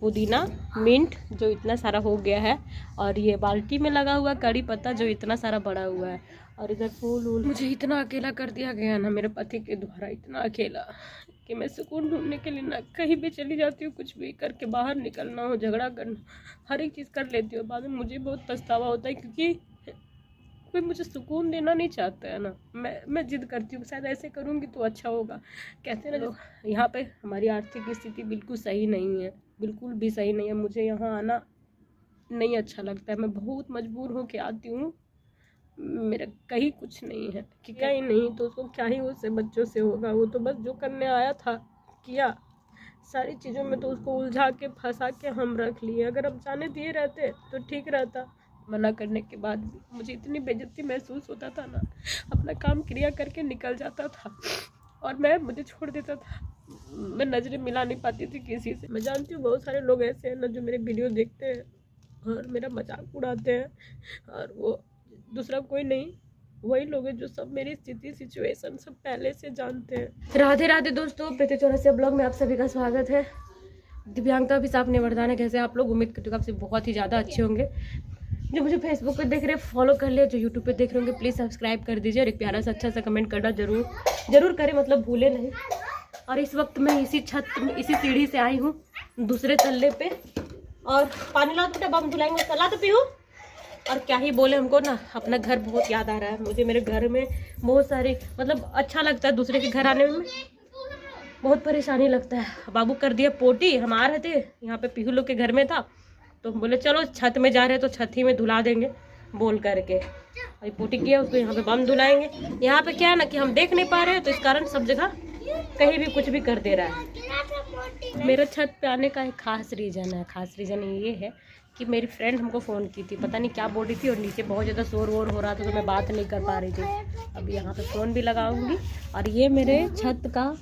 पुदीना मिंट जो इतना सारा हो गया है, और ये बाल्टी में लगा हुआ कड़ी पत्ता जो इतना सारा बड़ा हुआ है, और इधर फूल वूल। मुझे इतना अकेला कर दिया गया ना मेरे पति के द्वारा, इतना अकेला कि मैं सुकून ढूंढने के लिए ना कहीं भी चली जाती हूँ, कुछ भी करके बाहर निकलना हो, झगड़ा करना, हर एक चीज़ कर लेती हूँ। बाद में मुझे बहुत पछतावा होता है क्योंकि कोई मुझे सुकून देना नहीं चाहता है ना। मैं जिद करती हूँ शायद ऐसे करूँगी तो अच्छा होगा। कहते हैं ना लोग, यहाँ पे हमारी आर्थिक स्थिति बिल्कुल सही नहीं है, बिल्कुल भी सही नहीं है। मुझे यहाँ आना नहीं अच्छा लगता है, मैं बहुत मजबूर हो के आती हूँ। मेरा कहीं कुछ नहीं है, किया ही नहीं तो उसको क्या ही उससे बच्चों से होगा। वो तो बस जो करने आया था किया, सारी चीज़ों में तो उसको उलझा के फंसा के हम रख लिए। अगर अब जाने दिए रहते तो ठीक रहता। मना करने के बाद भी मुझे इतनी बेइज्जती महसूस होता था ना, अपना काम क्रिया करके निकल जाता था और मुझे छोड़ देता था। मैं नज़रें मिला नहीं पाती थी किसी से। मैं जानती हूँ बहुत सारे लोग ऐसे हैं ना जो मेरे वीडियो देखते हैं और मेरा मजाक उड़ाते हैं, और वो दूसरा कोई नहीं, वही लोग हैं जो सब मेरी स्थिति सिचुएशन सब पहले से जानते हैं। राधे राधे दोस्तों, प्रीति चौरसिया ब्लॉग में आप सभी का स्वागत है। दिव्यांका भी साहब ने वरदान, कैसे आप लोग? उम्मीद करती हूँ आपसे बहुत ही ज़्यादा अच्छे होंगे। जो मुझे फेसबुक पे देख रहे हैं फॉलो कर लिया, जो यूट्यूब पे देख रहे होंगे प्लीज़ सब्सक्राइब कर दीजिए, और एक प्यारा सा अच्छा सा कमेंट करना जरूर करें, मतलब भूले नहीं। और इस वक्त मैं इसी सीढ़ी से आई हूँ दूसरे तल्ले पे, और पानी ला बेटा, बम धुलाएंगे, चला तो पीहू। और क्या ही बोले, हमको ना अपना घर बहुत याद आ रहा है। मुझे मेरे घर में बहुत सारे, मतलब अच्छा लगता है, दूसरे के घर आने में बहुत परेशानी लगता है। बाबू कर दिया पोटी, हम आ रहे थे यहाँ पे, पीहू लोग के घर में था, तो हम बोले चलो छत में जा रहे हैं तो छत ही में धुला देंगे बोल करके, अभी पोटी किया उसको, यहाँ पे बम धुलाएंगे। यहाँ पे क्या है ना कि हम देख नहीं पा रहे हैं, तो इस कारण सब जगह कहीं भी कुछ भी कर दे रहा है। मेरा छत पे आने का एक खास रीज़न है। खास रीज़न ये है कि मेरी फ्रेंड हमको फ़ोन की थी, पता नहीं क्या बोल रही थी, और नीचे बहुत ज़्यादा शोर वोर हो रहा था तो मैं बात नहीं कर पा रही थी। अब यहाँ पे फ़ोन भी लगाऊंगी। और ये मेरे छत का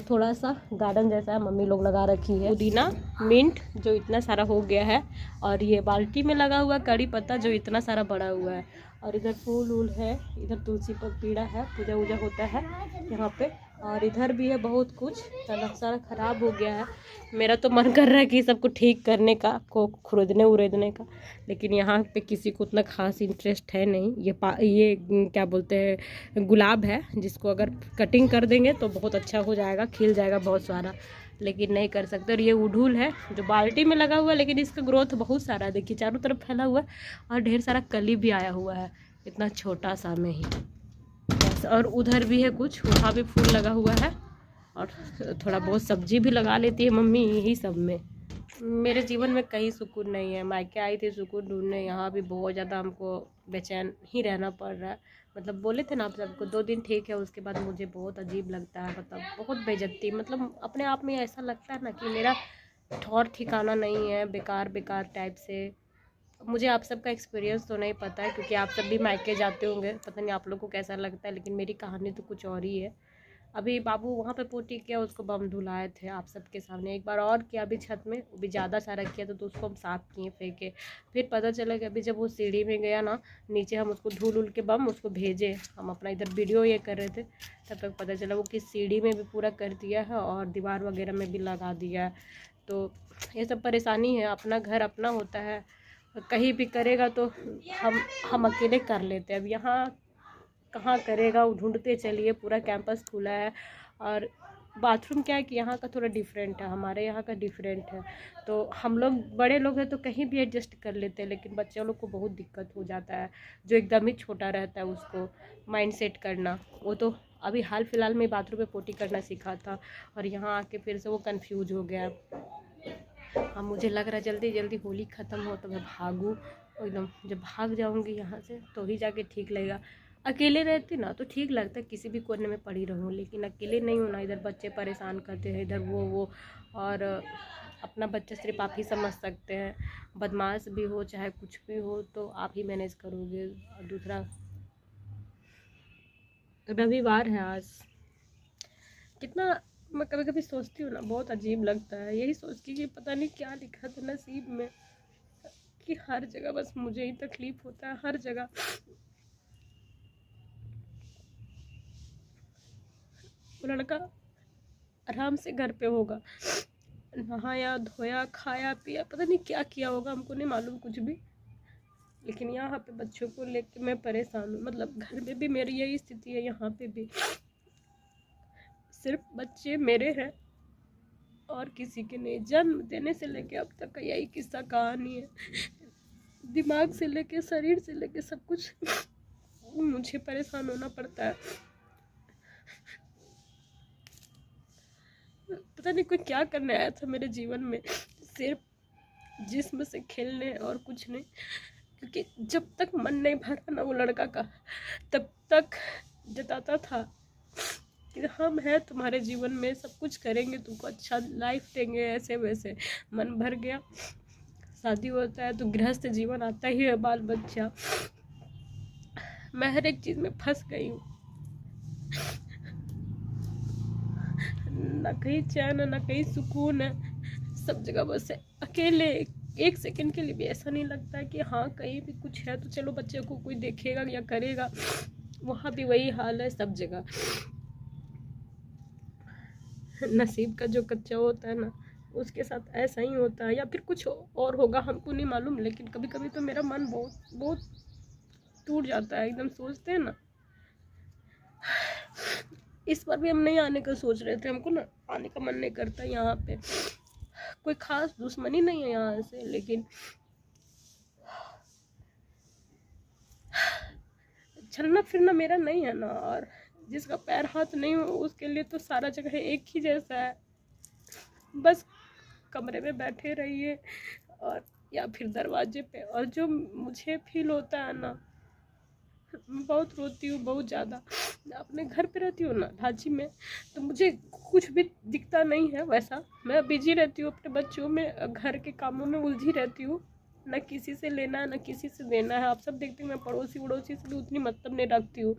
थोड़ा सा गार्डन जैसा है, मम्मी लोग लगा रखी है पुदीना मिंट जो इतना सारा हो गया है, और ये बाल्टी में लगा हुआ कड़ी पत्ता जो इतना सारा बड़ा हुआ है, और इधर फूल वूल है, इधर तुलसी पर पीड़ा है, पूजा वूजा होता है यहाँ पे, और इधर भी है बहुत कुछ, सारा खराब हो गया है। मेरा तो मन कर रहा है कि सबको ठीक करने का, को खुरदने उरेदने का, लेकिन यहाँ पे किसी को उतना खास इंटरेस्ट है नहीं। ये क्या बोलते हैं, गुलाब है, जिसको अगर कटिंग कर देंगे तो बहुत अच्छा हो जाएगा, खिल जाएगा बहुत सारा, लेकिन नहीं कर सकते। और ये उड़हुल है जो बाल्टी में लगा हुआ है, लेकिन इसका ग्रोथ बहुत सारा है, देखिए चारों तरफ फैला हुआ है, और ढेर सारा कली भी आया हुआ है इतना छोटा सा में ही बस। और उधर भी है कुछ, वहाँ भी फूल लगा हुआ है, और थोड़ा बहुत सब्जी भी लगा लेती है मम्मी यही सब में। मेरे जीवन में कहीं सुकून नहीं है। मायके आई थी सुकून ढूंढने, यहाँ भी बहुत ज़्यादा हमको बेचैन ही रहना पड़ रहा है। मतलब बोले थे ना आप सबको 2 दिन ठीक है, उसके बाद मुझे बहुत अजीब लगता है, मतलब बहुत बेइज्जती, मतलब अपने आप में ऐसा लगता है ना कि मेरा ठौर ठिकाना नहीं है, बेकार बेकार टाइप से। मुझे आप सबका एक्सपीरियंस तो नहीं पता है क्योंकि आप सब भी मायके जाते होंगे, पता नहीं आप लोग को कैसा लगता है, लेकिन मेरी कहानी तो कुछ और ही है। अभी बाबू वहाँ पे पोटी किया, उसको बम धुलाए थे आप सबके सामने, एक बार और किया अभी छत में, वो भी ज़्यादा सारा किया तो उसको हम साफ़ किए फेंके। फिर पता चला कि अभी जब वो सीढ़ी में गया ना नीचे, हम उसको धुल उल के बम उसको भेजे, हम अपना इधर वीडियो ये कर रहे थे, तब तक पता चला वो किस सीढ़ी में भी पूरा कर दिया है और दीवार वगैरह में भी लगा दिया है। तो ये सब परेशानी है, अपना घर अपना होता है, कहीं भी करेगा तो हम अकेले कर लेते हैं। अब यहाँ कहाँ करेगा, वो ढूंढते चलिए, पूरा कैंपस खुला है। और बाथरूम क्या है कि यहाँ का थोड़ा डिफरेंट है, हमारे यहाँ का डिफरेंट है, तो हम लोग बड़े लोग हैं तो कहीं भी एडजस्ट कर लेते हैं, लेकिन बच्चे लोग को बहुत दिक्कत हो जाता है, जो एकदम ही छोटा रहता है उसको माइंड सेट करना। वो तो अभी हाल फिलहाल में बाथरूम में पोटी करना सीखा था, और यहाँ आके फिर से वो कंफ्यूज हो गया। अब मुझे लग रहा है जल्दी जल्दी होली ख़त्म हो तो मैं भागूँ एकदम, जब भाग जाऊँगी यहाँ से तो ही जाके ठीक लगेगा। अकेले रहती ना तो ठीक लगता है, किसी भी कोने में पड़ी रहूँ, लेकिन अकेले नहीं होना, इधर बच्चे परेशान करते हैं, इधर वो और अपना बच्चा सिर्फ आप ही समझ सकते हैं, बदमाश भी हो चाहे कुछ भी हो तो आप ही मैनेज करोगे। और दूसरा रविवार है आज, कितना मैं कभी कभी सोचती हूँ ना, बहुत अजीब लगता है यही सोच के कि पता नहीं क्या लिखा था नसीब में, कि हर जगह बस मुझे ही तकलीफ होता है, हर जगह। वो लड़का आराम से घर पे होगा, नहाया धोया खाया पिया, पता नहीं क्या किया होगा, हमको नहीं मालूम कुछ भी। लेकिन यहाँ पे बच्चों को लेके मैं परेशान हूँ। मतलब घर में भी मेरी यही स्थिति है, यहाँ पे भी सिर्फ बच्चे मेरे हैं और किसी के नहीं। जन्म देने से लेके अब तक का यही किस्सा कहानी है। दिमाग से लेके शरीर से लेके सब कुछ मुझे परेशान होना पड़ता है। पता नहीं कोई क्या करने आया था मेरे जीवन में, सिर्फ जिस्म से खेलने और कुछ नहीं। क्योंकि जब तक मन नहीं भरा ना वो लड़का का, तब तक जताता था कि हम हैं तुम्हारे जीवन में, सब कुछ करेंगे, तुमको अच्छा लाइफ देंगे, ऐसे वैसे। मन भर गया, शादी होता है तो गृहस्थ जीवन आता ही है, बाल बच्चा। मैं हर एक चीज में फंस गई हूँ, ना कहीं चैन है ना कहीं सुकून है, सब जगह बस है अकेले। एक सेकंड के लिए भी ऐसा नहीं लगता है कि हाँ कहीं भी कुछ है तो चलो बच्चे को कोई देखेगा या करेगा। वहाँ भी वही हाल है सब जगह। नसीब का जो कच्चा होता है ना, उसके साथ ऐसा ही होता है, या फिर कुछ और होगा, हमको नहीं मालूम। लेकिन कभी कभी तो मेरा मन बहुत बहुत टूट जाता है एकदम। सोचते हैं ना, इस बार भी हम नहीं आने का सोच रहे थे, हमको ना आने का मन नहीं करता यहाँ पे। कोई खास दुश्मनी नहीं है यहाँ से, लेकिन चलना फिरना मेरा नहीं है ना, और जिसका पैर हाथ नहीं हो उसके लिए तो सारा जगह एक ही जैसा है। बस कमरे में बैठे रहिए और या फिर दरवाजे पे। और जो मुझे फील होता है ना, मैं बहुत रोती हूँ, बहुत ज़्यादा। अपने घर पे रहती हूँ ना ढांची में, तो मुझे कुछ भी दिखता नहीं है वैसा। मैं बिजी रहती हूँ अपने बच्चों में, घर के कामों में उलझी रहती हूँ। न किसी से लेना है न किसी से देना है। आप सब देखते हैं मैं पड़ोसी वड़ोसी से भी उतनी मतलब नहीं रखती हूँ,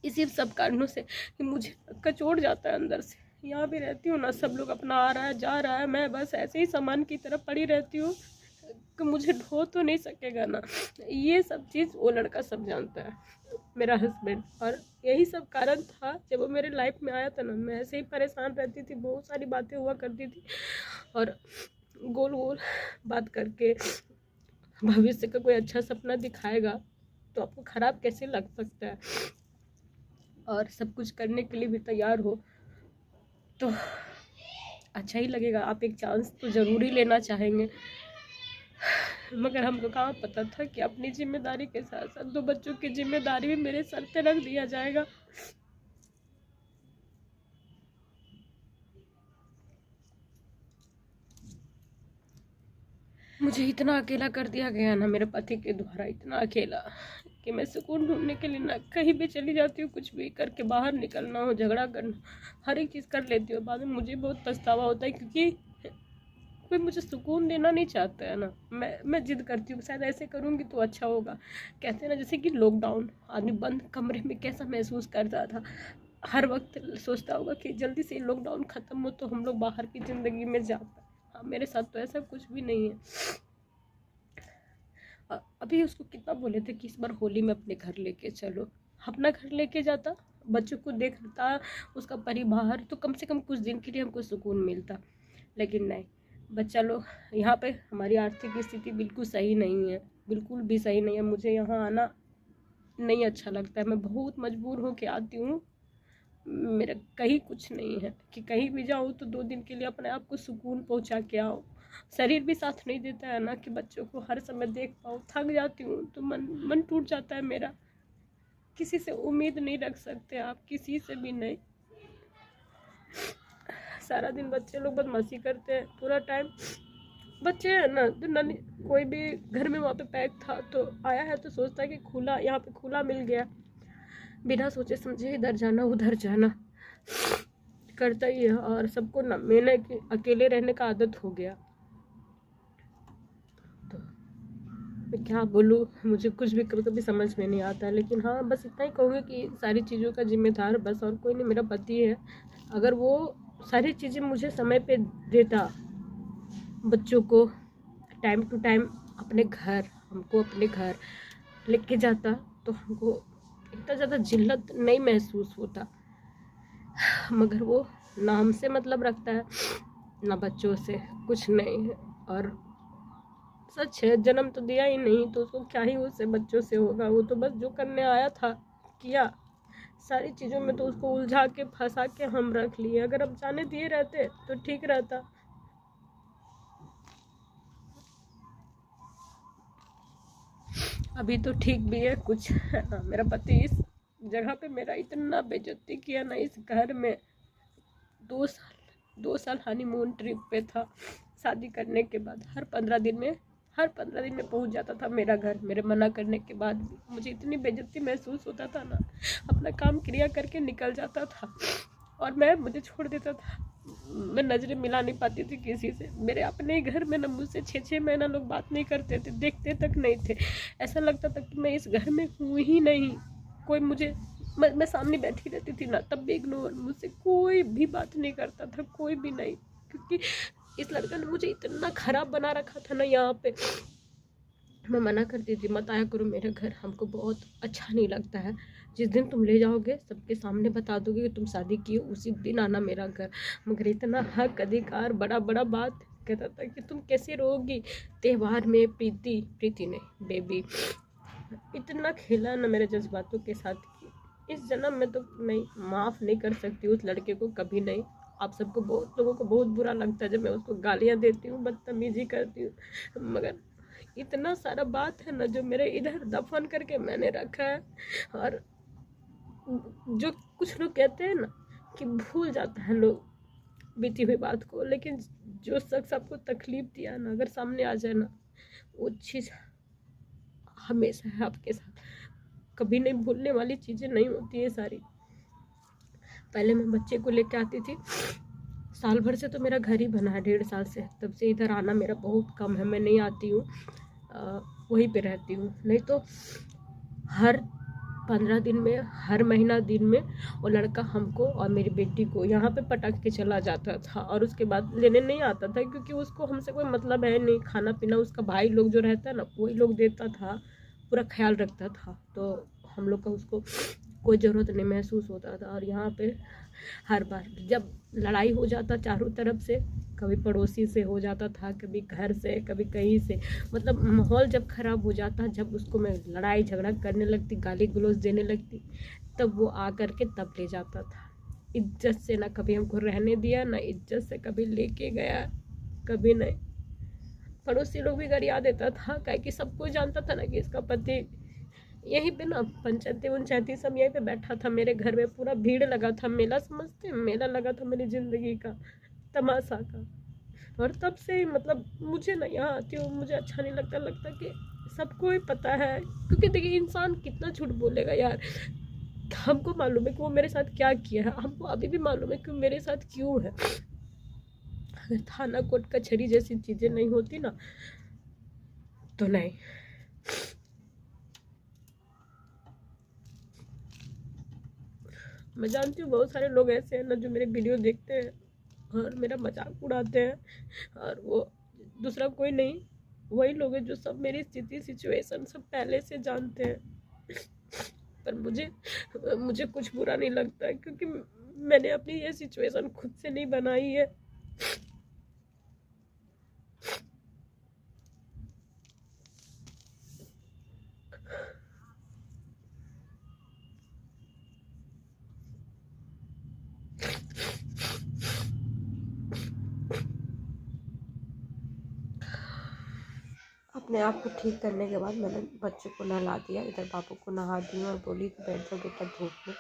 इसी सब कारणों से कि मुझे कचोट जाता है अंदर से। यहाँ भी रहती हूँ ना, सब लोग अपना आ रहा है जा रहा है, मैं बस ऐसे ही सामान की तरफ पड़ी रहती हूँ कि मुझे ढो तो नहीं सकेगा ना। ये सब चीज़ वो लड़का सब जानता है, मेरा हस्बैंड। और यही सब कारण था जब वो मेरे लाइफ में आया था ना, मैं ऐसे ही परेशान रहती थी, बहुत सारी बातें हुआ करती थी। और गोल गोल बात करके भविष्य का कोई अच्छा सपना दिखाएगा तो आपको ख़राब कैसे लग सकता है। और सब कुछ करने के लिए भी तैयार हो तो अच्छा ही लगेगा। आप एक चांस तो ज़रूर ही लेना चाहेंगे। मगर हमको कहाँ पता था कि अपनी जिम्मेदारी के साथ साथ 2 बच्चों की जिम्मेदारी भी मेरे सर पे रख दिया जाएगा। मुझे इतना अकेला कर दिया गया ना मेरे पति के द्वारा, इतना अकेला कि मैं सुकून ढूंढने के लिए ना कहीं भी चली जाती हूँ, कुछ भी करके बाहर निकलना हो, झगड़ा करना, हर एक चीज़ कर लेती हूँ। बाद में मुझे बहुत पछतावा होता है क्योंकि कोई मुझे सुकून देना नहीं चाहता है ना। मैं जिद करती हूँ शायद ऐसे करूँगी तो अच्छा होगा। कहते हैं ना, जैसे कि लॉकडाउन, आदमी बंद कमरे में कैसा महसूस करता था, हर वक्त सोचता होगा कि जल्दी से लॉकडाउन ख़त्म हो तो हम लोग बाहर की ज़िंदगी में जा पाए। हाँ, मेरे साथ तो ऐसा कुछ भी नहीं है। अभी उसको कितना बोले थे कि इस बार होली में अपने घर लेके चलो, अपना घर लेके जाता, बच्चों को देखता, उसका परिवार, तो कम से कम कुछ दिन के लिए हमको सुकून मिलता। लेकिन नहीं, बच्चा लोग यहाँ पे, हमारी आर्थिक स्थिति बिल्कुल सही नहीं है, बिल्कुल भी सही नहीं है। मुझे यहाँ आना नहीं अच्छा लगता है, मैं बहुत मजबूर हो के आती हूँ। मेरा कहीं कुछ नहीं है कि कहीं भी जाऊँ तो 2 दिन के लिए अपने आप को सुकून पहुँचा के आओ। शरीर भी साथ नहीं देता है ना कि बच्चों को हर समय देख पाऊँ। थक जाती हूँ तो मन टूट जाता है मेरा। किसी से उम्मीद नहीं रख सकते आप, किसी से भी नहीं। सारा दिन बच्चे लोग बदमाशी करते हैं, पूरा टाइम बच्चे हैं ना, तो ननी कोई भी घर में वहाँ पे पैक था तो आया है तो सोचता है कि खुला, यहाँ पे खुला मिल गया, बिना सोचे समझे इधर जाना उधर जाना करता ही है। और सबको ना मैंने अकेले रहने का आदत हो गया, तो मैं क्या बोलूँ, मुझे कुछ भी कभी कभी समझ में नहीं आता है। लेकिन हाँ, बस इतना ही कहूँगी कि सारी चीज़ों का जिम्मेदार बस और कोई नहीं, मेरा पति है। अगर वो सारी चीज़ें मुझे समय पे देता, बच्चों को टाइम टू टाइम अपने घर, हमको अपने घर लेके जाता, तो हमको इतना ज़्यादा जिल्लत नहीं महसूस होता। मगर वो ना हमसे मतलब रखता है ना बच्चों से, कुछ नहीं है। और सच है, जन्म तो दिया ही नहीं तो उसको क्या ही उससे बच्चों से होगा। वो तो बस जो करने आया था किया। सारी चीज़ों में तो उसको उलझा के फंसा के हम रख लिए। अगर अब जाने दिए रहते तो ठीक रहता। अभी तो ठीक भी है कुछ। मेरा पति इस जगह पे मेरा इतना बेइज्जती किया ना, इस घर में। 2 साल हनीमून ट्रिप पे था शादी करने के बाद। हर 15 दिन में पहुंच जाता था मेरा घर, मेरे मना करने के बाद भी। मुझे इतनी बेइज्जती महसूस होता था ना, अपना काम क्रिया करके निकल जाता था और मुझे छोड़ देता था। मैं नजरें मिला नहीं पाती थी किसी से। मेरे अपने ही घर में ना मुझसे 6-6 महीना लोग बात नहीं करते थे, देखते तक नहीं थे। ऐसा लगता था कि मैं इस घर में हूँ ही नहीं। कोई मुझे, मैं सामने बैठी रहती थी ना, तब भी इग्नोर, मुझसे कोई भी बात नहीं करता था, कोई भी नहीं। क्योंकि इस लड़का ने मुझे इतना खराब बना रखा था ना यहाँ पे। मैं मना करती थी, मत आया करो मेरे घर, हमको बहुत अच्छा नहीं लगता है। जिस दिन तुम ले जाओगे सबके सामने बता दोगे कि तुम शादी की हो, उसी दिन आना मेरा घर। मगर इतना हक अधिकार, बड़ा बड़ा बात कहता था कि तुम कैसे रहोगी त्योहार में। प्रीति ने बेबी इतना खेला ना मेरे जज्बातों के साथ कि इस जन्म में तो मैं माफ़ नहीं कर सकती उस लड़के को, कभी नहीं। आप सबको, बहुत लोगों को बहुत बुरा लगता है जब मैं उसको गालियाँ देती हूँ, बदतमीजी करती हूँ। मगर इतना सारा बात है ना जो मेरे इधर दफन करके मैंने रखा है। और जो कुछ लोग कहते हैं ना कि भूल जाता है लोग बीती हुई बात को, लेकिन जो शख्स आपको तकलीफ दिया ना, अगर सामने आ जाए ना, वो चीज़ हमेशा है आपके साथ। कभी नहीं भूलने वाली चीज़ें नहीं होती है सारी। पहले मैं बच्चे को लेके आती थी, साल भर से तो मेरा घर ही बना है, 1.5 साल से, तब से इधर आना मेरा बहुत कम है। मैं नहीं आती हूँ, वहीं पे रहती हूँ। नहीं तो हर 15 दिन में, हर महीना दिन में वो लड़का हमको और मेरी बेटी को यहाँ पे पटक के चला जाता था और उसके बाद लेने नहीं आता था, क्योंकि उसको हमसे कोई मतलब है नहीं। खाना पीना उसका भाई लोग जो रहता है ना, वही लोग देता था, पूरा ख्याल रखता था। तो हम लोग का उसको कोई ज़रूरत नहीं महसूस होता था। और यहाँ पे हर बार जब लड़ाई हो जाता चारों तरफ से, कभी पड़ोसी से हो जाता था, कभी घर से, कभी कहीं से, मतलब माहौल जब ख़राब हो जाता, जब उसको मैं लड़ाई झगड़ा करने लगती, गाली गलौज देने लगती, तब वो आ कर के तब ले जाता था। इज्जत से ना कभी हमको रहने दिया, ना इज्जत से कभी लेके गया, कभी नहीं। पड़ोसी लोग भी गरिया देता था, काहे कि सबको जानता था ना कि इसका पति यहीं पे ना, पंचायती सब यहीं पे बैठा था मेरे घर में। पूरा भीड़ लगा था, मेला समझते, मेला लगा था मेरी ज़िंदगी का, तमाशा का। और तब से ही मतलब मुझे ना यहाँ आती हूँ, मुझे अच्छा नहीं लगता कि सबको ही पता है। क्योंकि देखिए, इंसान कितना झूठ बोलेगा यार। हमको मालूम है कि वो मेरे साथ क्या किया है, हमको अभी भी मालूम है कि मेरे साथ क्यों है। अगर थाना कोर्ट कचहरी जैसी चीज़ें नहीं होती ना, तो नहीं। मैं जानती हूँ बहुत सारे लोग ऐसे हैं ना जो मेरे वीडियो देखते हैं और मेरा मजाक उड़ाते हैं, और वो दूसरा कोई नहीं, वही लोग हैं जो सब मेरी स्थिति, सिचुएशन सब पहले से जानते हैं। पर मुझे कुछ बुरा नहीं लगता है, क्योंकि मैंने अपनी ये सिचुएशन खुद से नहीं बनाई है। अपने आप को ठीक करने के बाद मैंने बच्चे को नहला दिया, इधर पापा को नहा दी और बोली कि बैठ जाओ बेटा धूप में।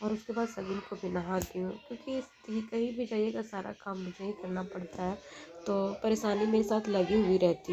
और उसके बाद सगुन को भी नहा दी हूँ, क्योंकि कहीं भी जाइएगा सारा काम मुझे ही करना पड़ता है, तो परेशानी मेरे साथ लगी हुई रहती है।